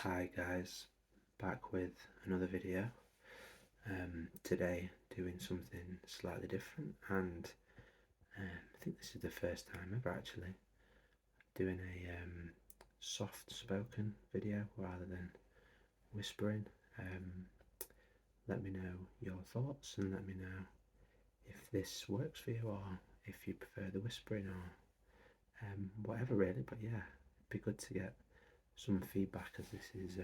Hi guys, back with another video. Today doing something slightly different, and I think this is the first time ever actually doing a soft spoken video rather than whispering. Let me know your thoughts and let me know if this works for you or if you prefer the whispering or whatever really. But yeah, it'd be good to get some feedback as this is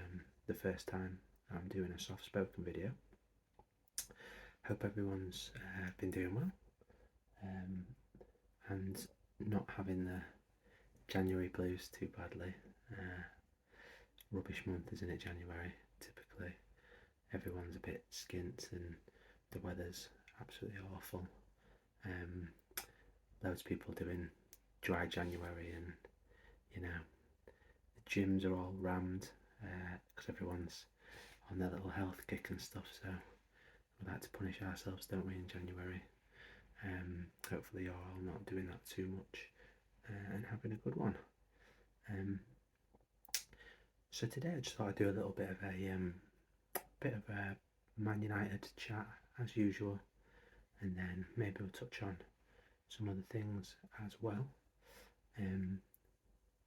the first time I'm doing a soft spoken video. Hope everyone's been doing well and not having the January blues too badly. Rubbish month, isn't it, January? Typically everyone's a bit skint and the weather's absolutely awful. Loads of people doing dry January, and you know, the gyms are all rammed because everyone's on their little health kick and stuff, so we like to punish ourselves, don't we, in January. Hopefully you're all not doing that too much and having a good one. So today I just thought I'd do a little bit of a Man United chat as usual, and then maybe we'll touch on some other things as well.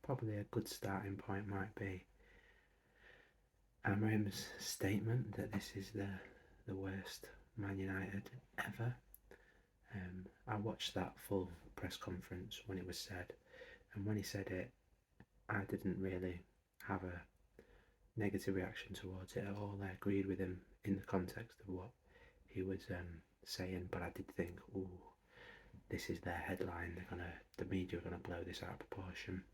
Probably a good starting point might be Amorim's statement that this is the worst Man United ever. I watched that full press conference when it was said, and when he said it, I didn't really have a negative reaction towards it at all. I agreed with him in the context of what he was saying, but I did think, oh, this is their headline. The media are gonna blow this out of proportion.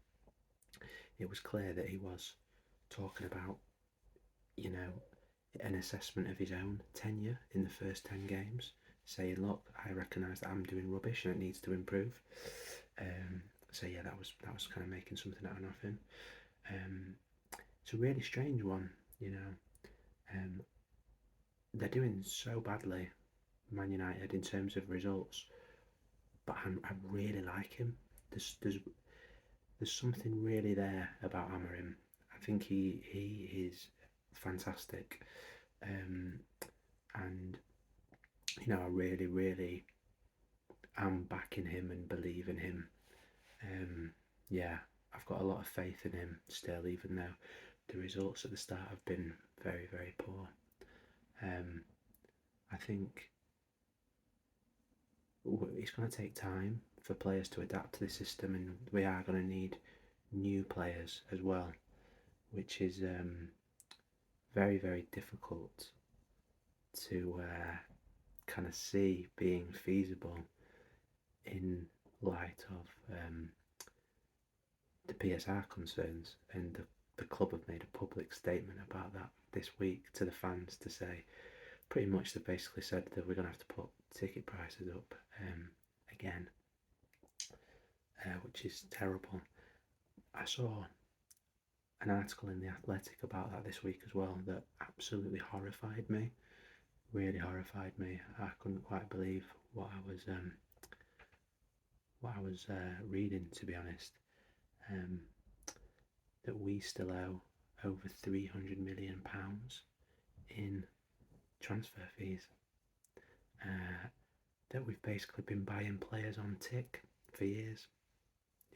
It was clear that he was talking about, you know, an assessment of his own tenure in the first 10 games, saying, look, I recognise that I'm doing rubbish and it needs to improve. So yeah, that was kind of making something out of nothing. It's a really strange one, you know. They're doing so badly, Man United, in terms of results, but I really like him. There's something really there about Amorim. I think he is fantastic, and you know, I really am backing him and believe in him. Yeah, I've got a lot of faith in him still, even though the results at the start have been very poor. I think it's going to take time for players to adapt to the system, and we are going to need new players as well, which is very difficult to kind of see being feasible in light of the PSR concerns. And the club have made a public statement about that this week to the fans to say, pretty much they basically said that we're going to have to put ticket prices up again, which is terrible. I saw an article in The Athletic about that this week as well that absolutely horrified me, really horrified me. I couldn't quite believe what I was reading, to be honest. That we still owe over £300 million in transfer fees. That we've basically been buying players on tick for years.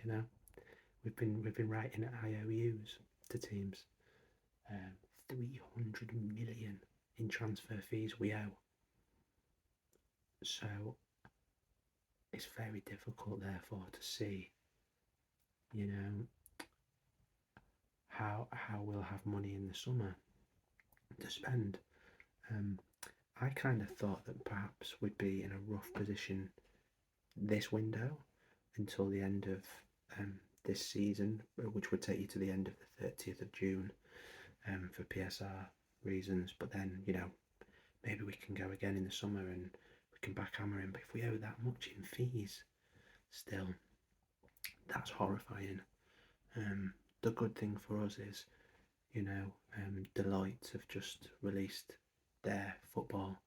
You know, we've been writing IOUs to teams. 300 million in transfer fees we owe. So it's very difficult, therefore, to see, you know, how we'll have money in the summer to spend. I kind of thought that perhaps we'd be in a rough position this window until the end of this season, which would take you to the end of the 30th of June for PSR reasons. But then, you know, maybe we can go again in the summer and we can backhammer him. But if we owe that much in fees still, that's horrifying. The good thing for us is, you know, Deloitte have just released their football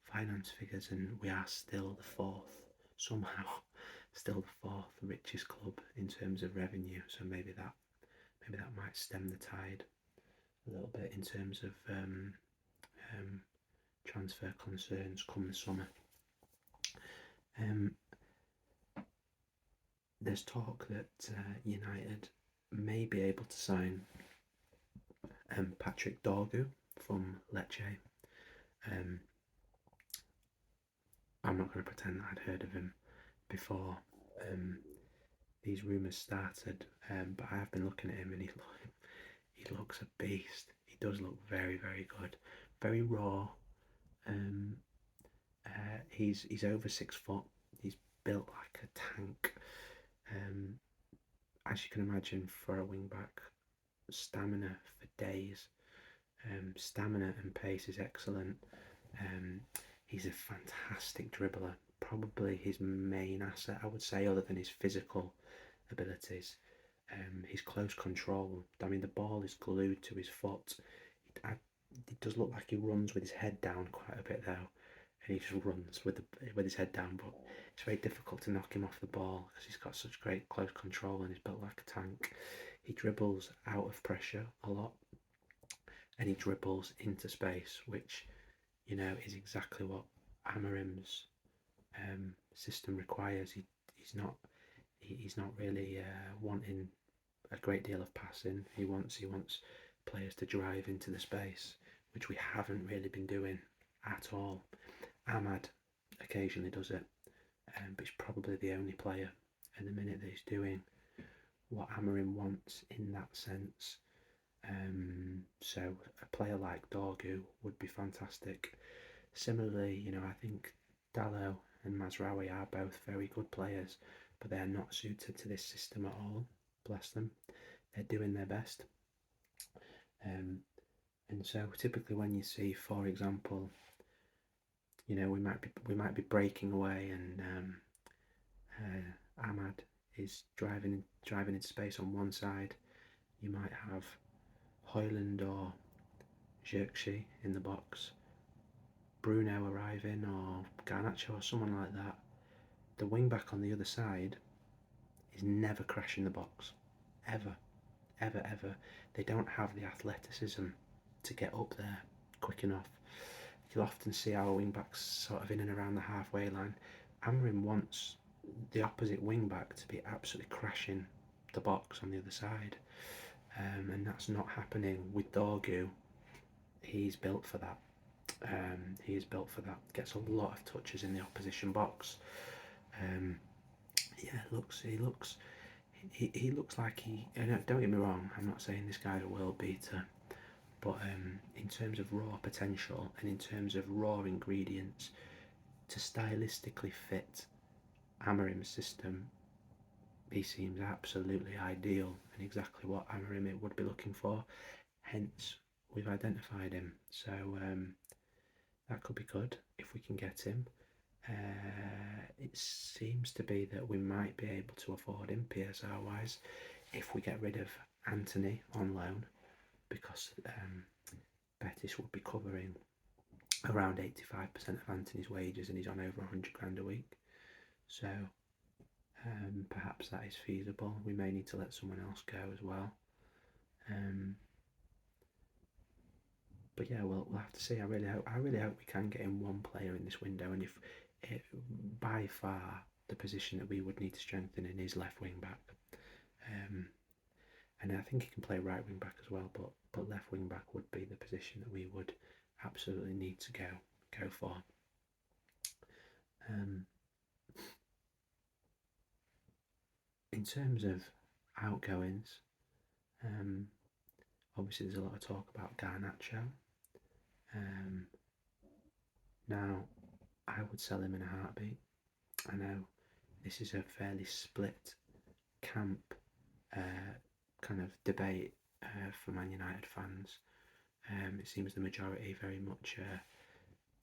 finance figures, and we are still somehow still the fourth richest club in terms of revenue. So maybe that might stem the tide a little bit in terms of transfer concerns come the summer. There's talk that United may be able to sign Patrick Dorgu from Lecce. I'm not going to pretend that I'd heard of him before these rumours started, but I have been looking at him and he looks a beast. He does look very, very good, very raw. He's over 6 foot. He's built like a tank. As you can imagine, for a wing back, stamina for days. Stamina and pace is excellent. He's a fantastic dribbler. Probably his main asset, I would say, other than his physical abilities. His close control. I mean, the ball is glued to his foot. It does look like he runs with his head down quite a bit though, and he just runs with his head down. But it's very difficult to knock him off the ball because he's got such great close control and he's built like a tank. He dribbles out of pressure a lot, and he dribbles into space, which, you know, is exactly what Amorim's system requires. He's not really wanting a great deal of passing. He wants players to drive into the space, which we haven't really been doing at all. Ahmad occasionally does it, but he's probably the only player in the minute that he's doing what Amorim wants in that sense. So a player like Dorgu would be fantastic. Similarly, you know, I think Dallo and Mazraoui are both very good players, but they're not suited to this system at all. Bless them. They're doing their best. And so typically when you see, for example, you know, we might be breaking away and Ahmad is driving into space on one side. You might have Højlund or Xerxes in the box, Bruno arriving, or Garnacho or someone like that. The wing back on the other side is never crashing the box, ever. They don't have the athleticism to get up there quick enough. You'll often see our wing backs sort of in and around the halfway line. Amorim wants the opposite wing back to be absolutely crashing the box on the other side, and that's not happening with Dorgu. He's built for that. He is built for that. Gets a lot of touches in the opposition box. Yeah, he looks like he. Don't get me wrong. I'm not saying this guy's a world beater, but in terms of raw potential and in terms of raw ingredients to stylistically fit Amorim's system, he seems absolutely ideal and exactly what Amorim would be looking for. Hence, we've identified him. So that could be good if we can get him. It seems to be that we might be able to afford him PSR wise if we get rid of Anthony on loan, because Betis would be covering around 85% of Anthony's wages and he's on over 100 grand a week. So perhaps that is feasible. We may need to let someone else go as well. But yeah, we'll have to see. I really hope we can get in one player in this window, and if by far the position that we would need to strengthen in is left wing back. And I think he can play right wing back as well, but left wing back would be the position that we would absolutely need to go for. In terms of outgoings, obviously there's a lot of talk about Garnacho. Now, I would sell him in a heartbeat. I know this is a fairly split camp kind of debate for Man United fans. It seems the majority very much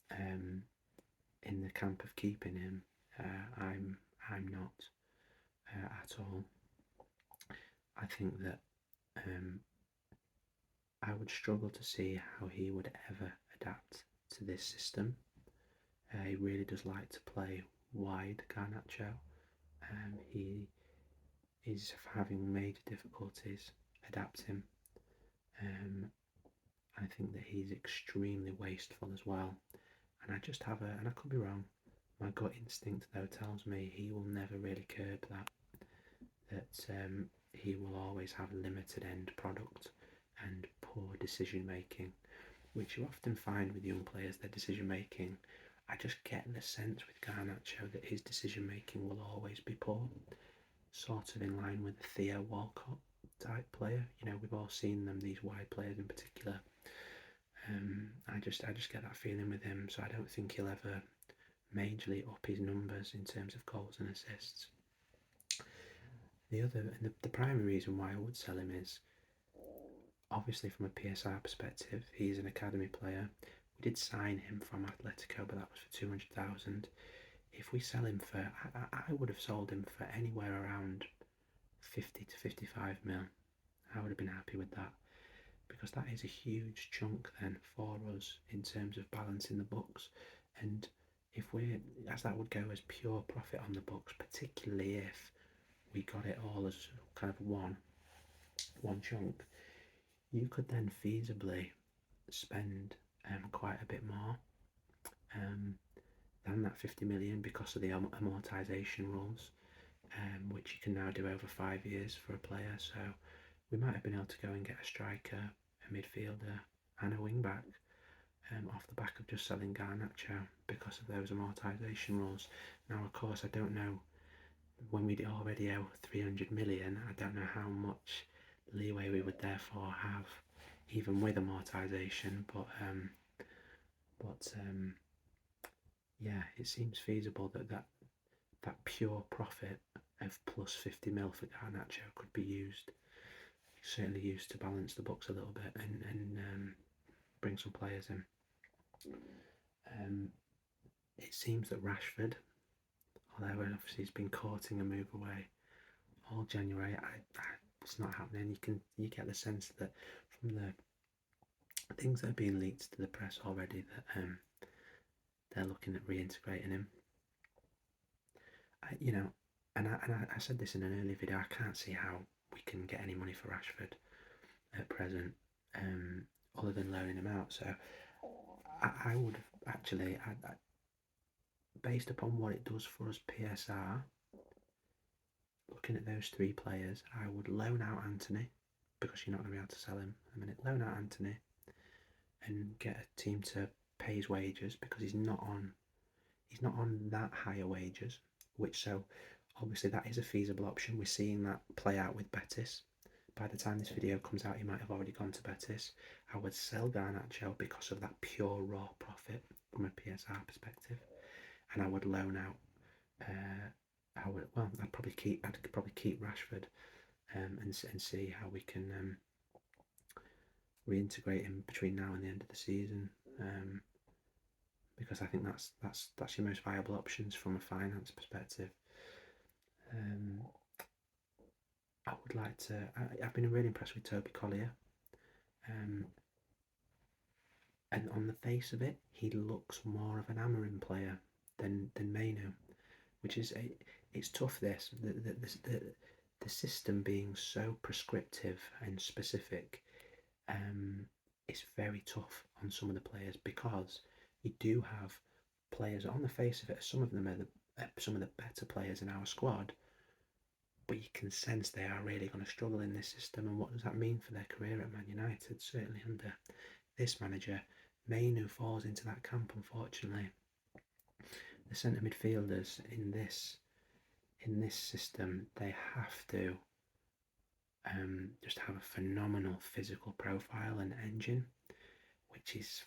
in the camp of keeping him. I'm not at all. I think that I would struggle to see how he would ever adapt to this system. He really does like to play wide, Garnacho. He is having major difficulties adapting. I think that he's extremely wasteful as well. And I just have and I could be wrong, my gut instinct though tells me he will never really curb that. He will always have limited end product and poor decision making, which you often find with young players, their decision making. I just get the sense with Garnacho that his decision making will always be poor, sort of in line with the Theo Walcott type player. You know, we've all seen them, these wide players in particular. I just get that feeling with him, so I don't think he'll ever majorly up his numbers in terms of goals and assists. The primary reason why I would sell him is obviously from a PSR perspective. He's an academy player. We did sign him from Atletico, but that was for 200,000. If we sell him for, I would have sold him for anywhere around 50 to 55 mil. I would have been happy with that, because that is a huge chunk then for us in terms of balancing the books. And if as that would go as pure profit on the books, particularly if we got it all as kind of one chunk, you could then feasibly spend quite a bit more than that 50 million because of the amortisation rules, which you can now do over 5 years for a player. So we might have been able to go and get a striker, a midfielder and a wing back off the back of just selling Garnacho because of those amortisation rules. Now, of course, I don't know, when we already owe 300 million, I don't know how much leeway we would therefore have even with amortisation, but yeah, it seems feasible that pure profit of plus 50 mil for Garnacho could be certainly used to balance the books a little bit and bring some players in. It seems that Rashford, although obviously he's been courting a move away all January, it's not happening. You get the sense that from the things that are being leaked to the press already that they're looking at reintegrating him. I said this in an earlier video, I can't see how we can get any money for Rashford at present, other than loaning him out. So I would actually, based upon what it does for us PSR, looking at those three players, I would loan out Anthony, because you're not going to be able to sell him a minute. Loan out Anthony and get a team to pay his wages, because he's not on that higher wages, so obviously that is a feasible option. We're seeing that play out with Betis. By the time this video comes out, he might have already gone to Betis. I would sell Garnacho because of that pure raw profit from a PSR perspective, and I would loan out. I'd probably keep Rashford and see how we can reintegrate him between now and the end of the season. Because I think that's your most viable options from a finance perspective. I would like to. I've been really impressed with Toby Collier, and on the face of it, he looks more of an Amorim player than Mainu, which is it's tough. The system being so prescriptive and specific, it's very tough on some of the players, because you do have players on the face of it. Some of them are some of the better players in our squad, but you can sense they are really going to struggle in this system. And what does that mean for their career at Man United? Certainly under this manager, Mainu falls into that camp, unfortunately. The centre midfielders in this system, they have to just have a phenomenal physical profile and engine, which is,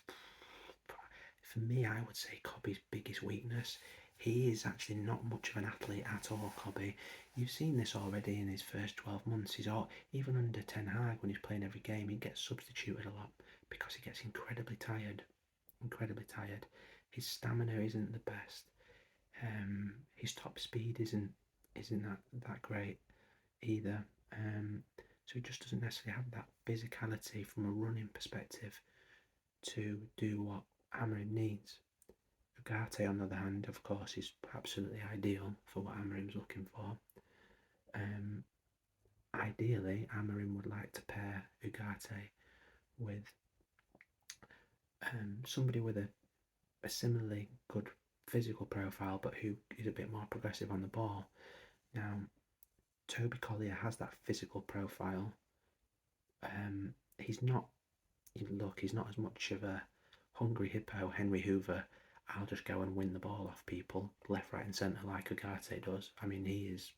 for me, I would say Cobby's biggest weakness. He is actually not much of an athlete at all, Cobby. You've seen this already in his first 12 months. Even under Ten Hag, when he's playing every game, he gets substituted a lot because he gets incredibly tired. His stamina isn't the best. His top speed isn't that great either. So he just doesn't necessarily have that physicality from a running perspective to do what Amorim needs. Ugarte, on the other hand, of course, is absolutely ideal for what Amorim's looking for. Ideally, Amorim would like to pair Ugarte with somebody with a similarly good physical profile, but who is a bit more progressive on the ball. Now, Toby Collier has that physical profile. He's not. Look, he's not as much of a hungry hippo, Henry Hoover. I'll just go and win the ball off people left, right, and centre like Ugarte does. I mean, he is.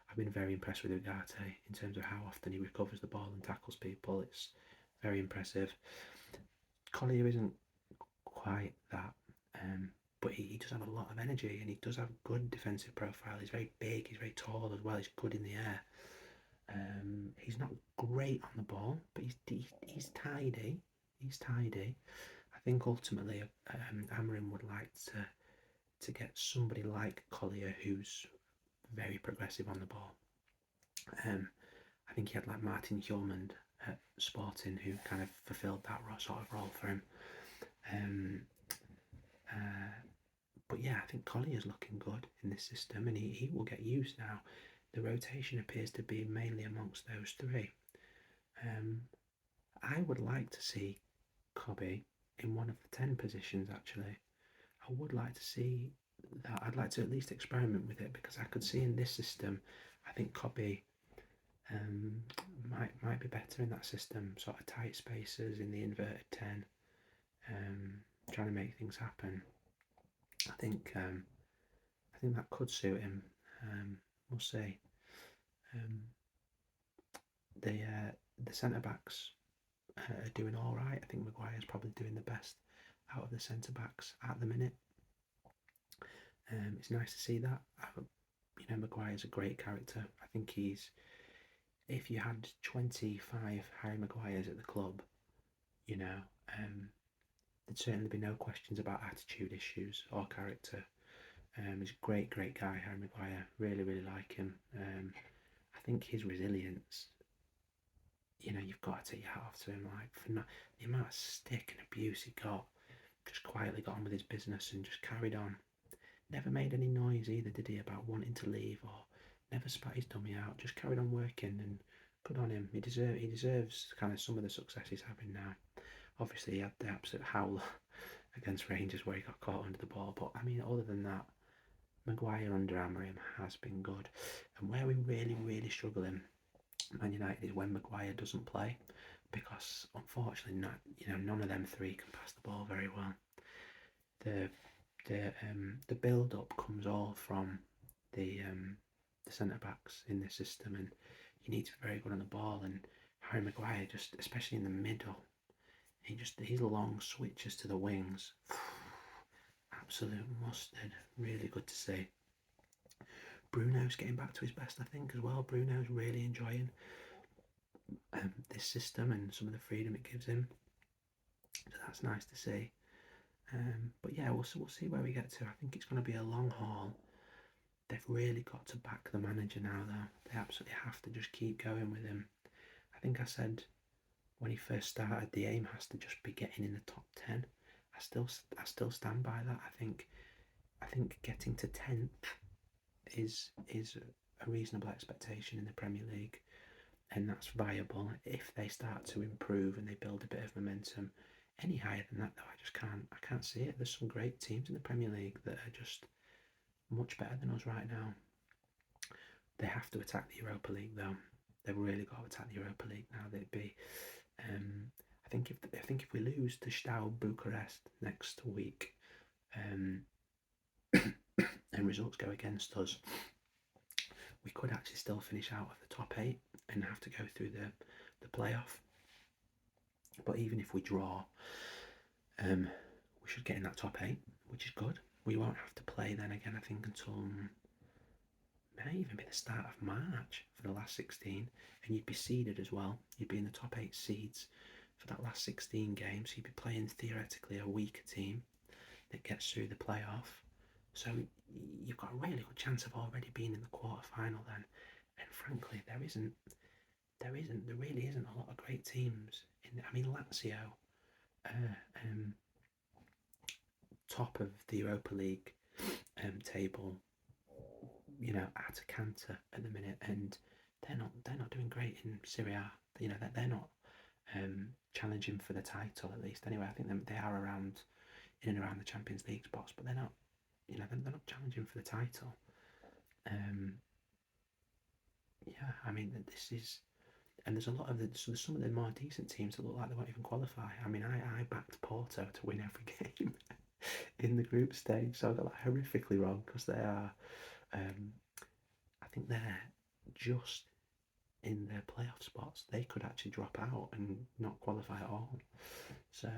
I've been very impressed with Ugarte in terms of how often he recovers the ball and tackles people. It's very impressive. Collier isn't quite that, but he does have a lot of energy and he does have a good defensive profile. He's very big, he's very tall as well, he's good in the air. He's not great on the ball, but he's tidy. He's tidy. I think ultimately Amarim would like to get somebody like Collier who's very progressive on the ball. I think he had like Martin Hjulmand at Sporting who kind of fulfilled that sort of role for him. But yeah, I think Collier is looking good in this system and he will get used now. The rotation appears to be mainly amongst those three. I would like to see Cobby in one of the 10 positions actually. I would like to see that. I'd like to at least experiment with it because I could see in this system, I think Cobby might be better in that system, sort of tight spaces in the inverted 10, trying to make things happen. I think that could suit him. We'll see. The centre backs are doing all right. I think Maguire's probably doing the best out of the centre backs at the minute. It's nice to see that. Maguire's a great character. I think if you had 25 Harry Maguires at the club, there'd certainly be no questions about attitude issues or character. He's a great guy, Harry Maguire. Really like him. I think his resilience, you've got to take your hat off to him. Like for the amount of stick and abuse he got, just quietly got on with his business and just carried on. Never made any noise either, did he, about wanting to leave or never spat his dummy out. Just carried on working and good on him. He deserves kind of some of the success he's having now. Obviously, he had the absolute howl against Rangers where he got caught under the ball. But I mean, other than that, Maguire under Amarim has been good. And where we really struggle in Man United is when Maguire doesn't play, because unfortunately, none of them three can pass the ball very well. The build up comes all from the centre backs in this system, and you need to be very good on the ball. And Harry Maguire, just especially in the middle, his long switches to the wings, absolute mustard. Really good to see. Bruno's getting back to his best, I think, as well. Bruno's really enjoying this system and some of the freedom it gives him. So that's nice to see. But yeah, we'll see where we get to. I think it's going to be a long haul. They've really got to back the manager now, though. They absolutely have to just keep going with him. I think I said when he first started, the aim has to just be getting in the top 10. I still stand by that. I think getting to 10th is a reasonable expectation in the Premier League, and that's viable if they start to improve and they build a bit of momentum. Any higher than that, though, I can't see it. There's some great teams in the Premier League that are just much better than us right now. They have to attack the Europa League, though. They've really got to attack the Europa League now. They'd be. I think if we lose to Steaua Bucharest next week, and results go against us, we could actually still finish out of the top 8 and have to go through the playoff. But even if we draw, we should get in that top 8, which is good. We won't have to play then again, I think, until may even be the start of March for the last 16, and you'd be seeded as well. You'd be in the top 8 seeds for that last 16 games. So you'd be playing theoretically a weaker team that gets through the playoff. So you've got a really good chance of already being in the quarter-final then. And frankly, there really isn't a lot of great teams. Lazio, top of the Europa League table, at a canter at the minute, and they're not doing great in Serie A. They're not challenging for the title at least. Anyway, I think they are around in and around the Champions League spots, but they're not. They're not challenging for the title. Yeah, I mean this is, and there's a lot of there's some of the more decent teams that look like they won't even qualify. I mean, I backed Porto to win every game in the group stage, so I got that horrifically wrong because they are. I think they're just in their playoff spots. They could actually drop out and not qualify at all. So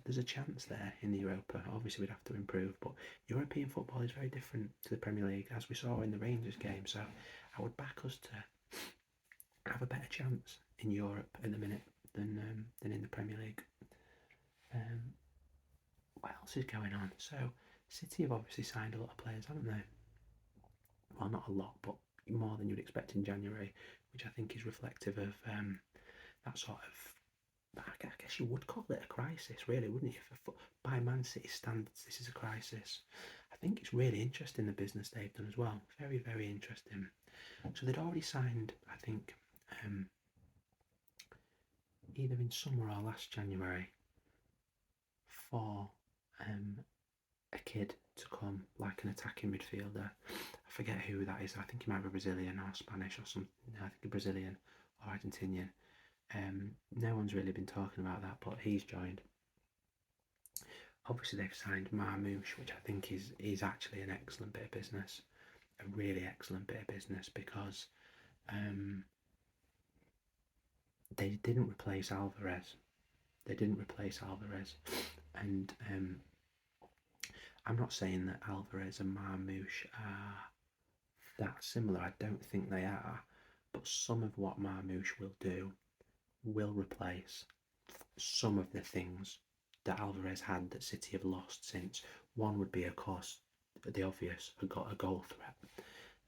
there's a chance there in the Europa. Obviously, we'd have to improve, but European football is very different to the Premier League, as we saw in the Rangers game. So I would back us to have a better chance in Europe at the minute than in the Premier League. What else is going on? So City have obviously signed a lot of players, haven't they? Well, not a lot, but more than you'd expect in January, which I think is reflective of that sort of, I guess you would call it a crisis, really, wouldn't you? By Man City standards, this is a crisis. I think it's really interesting the business they've done as well. Very, very interesting. So they'd already signed, I think, either in summer or last January, for a kid to come, like an attacking midfielder. I forget who that is. I think he might be Brazilian or Spanish or something. I think he's Brazilian or Argentinian. No one's really been talking about that, but he's joined. Obviously, they've signed Marmoush, which I think is actually an excellent bit of business, a really excellent bit of business, because they didn't replace Alvarez. And I'm not saying that Alvarez and Marmoush are that similar. I don't think they are, but some of what Marmoush will do will replace some of the things that Alvarez had that City have lost since. One would be, of course, the obvious, a goal threat.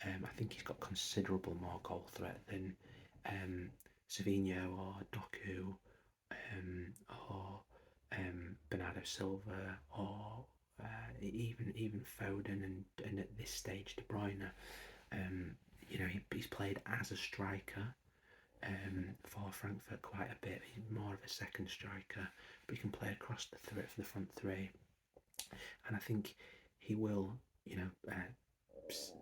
I think he's got considerable more goal threat than Savinho or Doku or Bernardo Silva or even Foden and at this stage De Bruyne. He's played as a striker for Frankfurt quite a bit. He's more of a second striker, but he can play across the front three. And I think he will.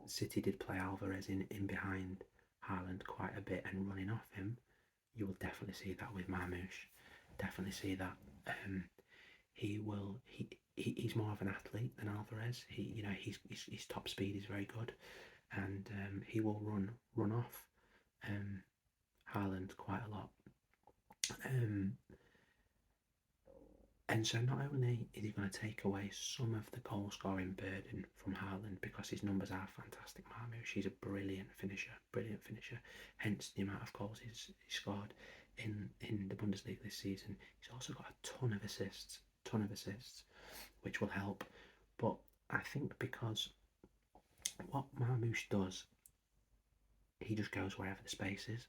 City did play Alvarez in behind Haaland quite a bit and running off him. You will definitely see that with Marmoush. Definitely see that. He will. He's more of an athlete than Alvarez. His top speed is very good, and he will run off Haaland quite a lot. And so not only is he going to take away some of the goal scoring burden from Haaland, because his numbers are fantastic. Marmoush, he's a brilliant finisher. Hence the amount of goals he's scored in the Bundesliga this season. He's also got a ton of assists, which will help. But I think because what Marmoush does, he just goes wherever the space is.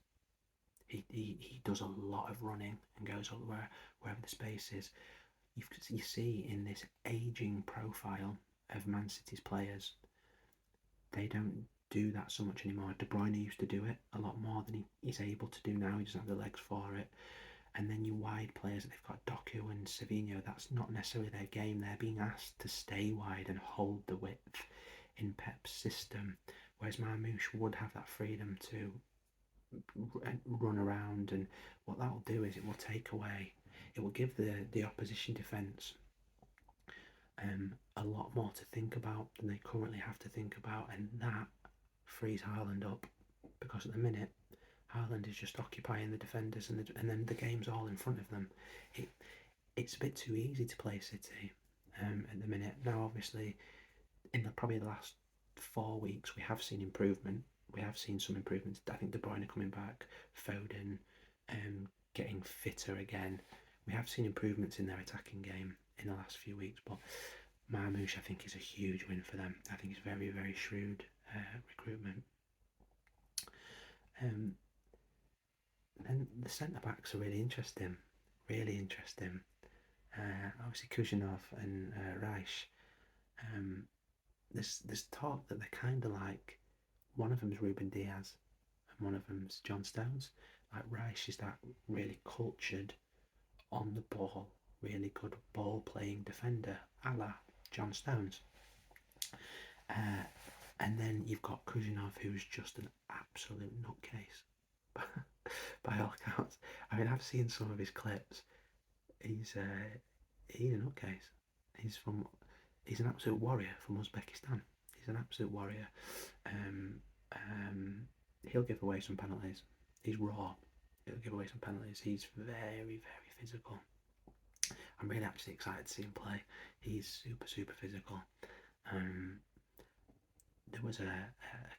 He does a lot of running and goes wherever the space is. You see in this ageing profile of Man City's players, they don't do that so much anymore. De Bruyne used to do it a lot more than he's able to do now. He doesn't have the legs for it. And then you wide players, they've got Doku and Savinho, that's not necessarily their game. They're being asked to stay wide and hold the width in Pep's system, whereas Marmoush would have that freedom to run around, and what that will do is it will give the opposition defence a lot more to think about than they currently have to think about, and that frees Haaland up, because at the minute Haaland is just occupying the defenders, and then the game's all in front of them. It's a bit too easy to play City at the minute. Now, obviously, in probably the last 4 weeks, we have seen improvement. We have seen some improvements. I think De Bruyne coming back, Foden getting fitter again. We have seen improvements in their attacking game in the last few weeks, but Marmoush, I think, is a huge win for them. I think it's very, very shrewd recruitment. And the centre-backs are really interesting. Obviously, Kuzhinov and Reich. There's talk that they're kind of like, one of them's Ruben Diaz and one of them's John Stones. Like Rice is that really cultured, on the ball, really good ball playing defender, a la John Stones. Uh, and then you've got Kuzhinov, who's just an absolute nutcase, by all accounts. I mean, I've seen some of his clips. He's a nutcase. He's from he's an absolute warrior from Uzbekistan. He's an absolute warrior. Um, um, he'll give away some penalties. He's raw. He'll give away some penalties. He's very, very physical. I'm really actually excited to see him play. He's super, super physical. Um, there was a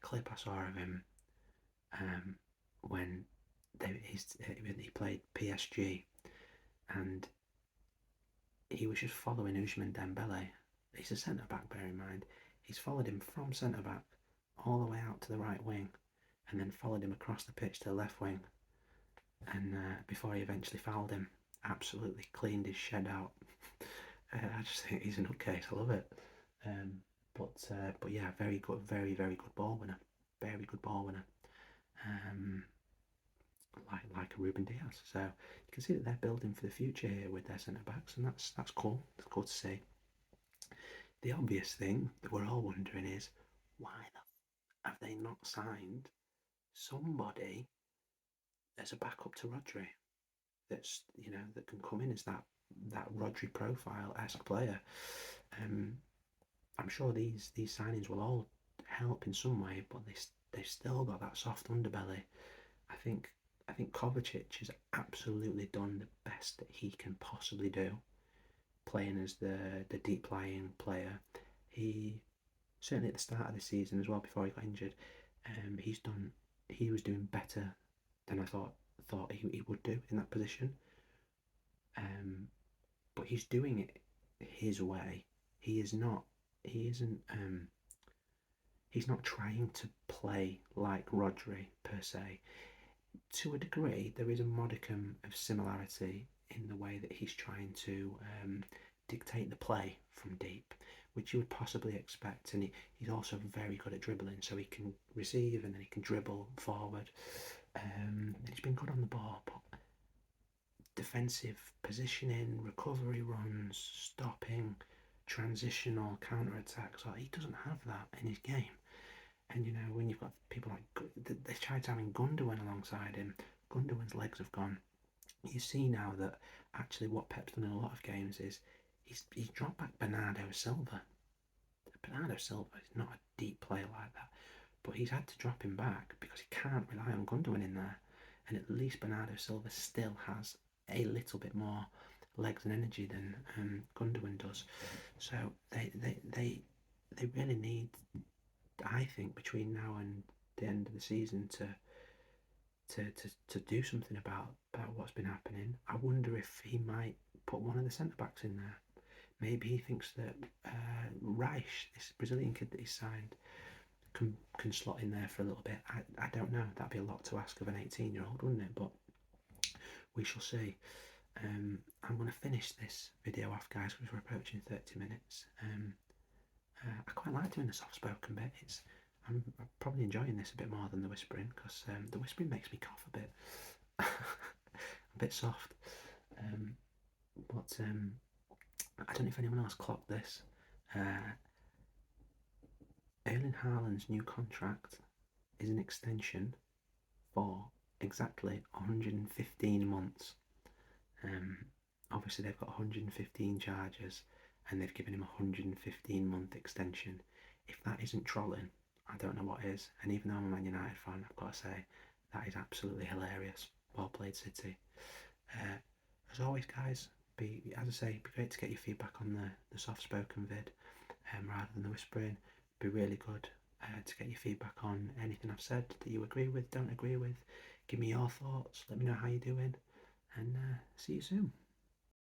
clip I saw of him when he played PSG, and he was just following Ousmane Dembele. He's a centre back, bear in mind. He's followed him from centre back all the way out to the right wing, and then followed him across the pitch to the left wing. And before he eventually fouled him, absolutely cleaned his shed out. I just think he's a nutcase. I love it. But yeah, very good, very, very good ball winner. Very good ball winner. Like a Ruben Diaz. So you can see that they're building for the future here with their centre backs, and that's cool. It's cool to see. The obvious thing that we're all wondering is, why have they not signed somebody as a backup to Rodri? That's that can come in as that Rodri profile-esque player. I'm sure these signings will all help in some way, but they've still got that soft underbelly. I think Kovacic has absolutely done the best that he can possibly do, playing as the deep lying player. He certainly at the start of the season as well, before he got injured, he was doing better than I thought he would do in that position. But he's doing it his way. He's not trying to play like Rodri per se. To a degree, there is a modicum of similarity in the way that he's trying to dictate the play from deep, which you would possibly expect. And he's also very good at dribbling, so he can receive and then he can dribble forward. He's been good on the ball, but defensive positioning, recovery runs, stopping, transitional counter attacks, he doesn't have that in his game. And when you've got people like they tried having Gundogan alongside him, Gundogan's legs have gone. You see now that actually what Pep's done in a lot of games is he's dropped back Bernardo Silva. Bernardo Silva is not a deep player like that, but he's had to drop him back because he can't rely on Gundogan in there. And at least Bernardo Silva still has a little bit more legs and energy than Gundogan does. So they really need, I think, between now and the end of the season to do something about what's been happening. I wonder if he might put one of the centre backs in there. Maybe he thinks that Reich, this Brazilian kid that he signed, can slot in there for a little bit. I don't know. That'd be a lot to ask of an 18-year-old, wouldn't it? But we shall see. I'm going to finish this video off, guys, because we're approaching 30 minutes. I quite like doing the soft-spoken bit. I'm probably enjoying this a bit more than the whispering, because the whispering makes me cough a bit. A bit soft. But I don't know if anyone else clocked this. Erling Haaland's new contract is an extension for exactly 115 months. Obviously they've got 115 charges and they've given him a 115-month extension. If that isn't trolling, I don't know what is. And even though I'm a Man United fan, I've got to say that is absolutely hilarious. Well played, City. As always, guys, as I say, it'd be great to get your feedback on the soft-spoken vid rather than the whispering. It'd be really good to get your feedback on anything I've said that you agree with, don't agree with. Give me your thoughts. Let me know how you're doing, and see you soon.